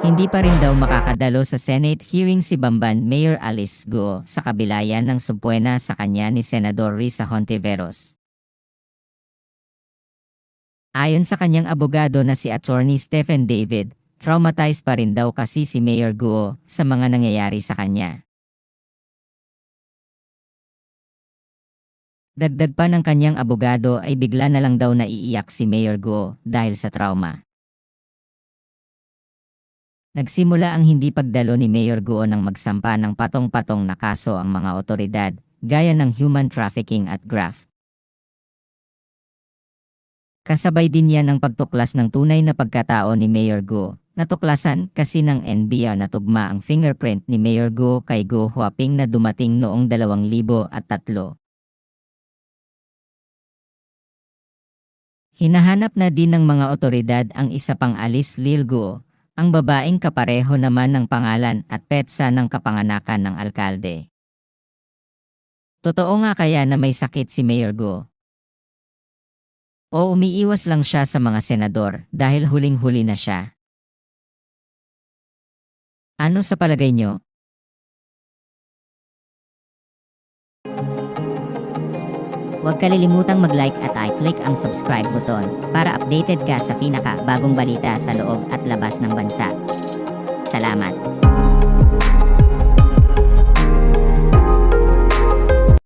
Hindi pa rin daw makakadalo sa Senate hearing si Bamban Mayor Alice Go sa kabila yan ng subpoena sa kanya ni Senador Risa Hontiveros. Ayon sa kanyang abogado na si Attorney Stephen David, traumatized pa rin daw kasi si Mayor Guo sa mga nangyayari sa kanya. Dagdag pa ng kanyang abogado ay bigla na lang daw naiiyak si Mayor Guo dahil sa trauma. Nagsimula ang hindi pagdalo ni Mayor Guo nang magsampa ng patong-patong na kaso ang mga otoridad, gaya ng human trafficking at graft. Kasabay din yan ang pagtuklas ng tunay na pagkatao ni Mayor Guo. Natuklasan kasi ng NBI na tugma ang fingerprint ni Mayor Guo kay Guo Huaping na dumating noong 2003. Hinahanap na din ng mga otoridad ang isa pang Alice Lil Guo, ang babaeng kapareho naman ng pangalan at petsa ng kapanganakan ng alkalde. Totoo nga kaya na may sakit si Mayor Guo? O umiiwas lang siya sa mga senador dahil huling-huli na siya? Ano sa palagay nyo? Huwag kalilimutang mag-like at i-click ang subscribe button para updated ka sa pinaka-bagong balita sa loob at labas ng bansa. Salamat!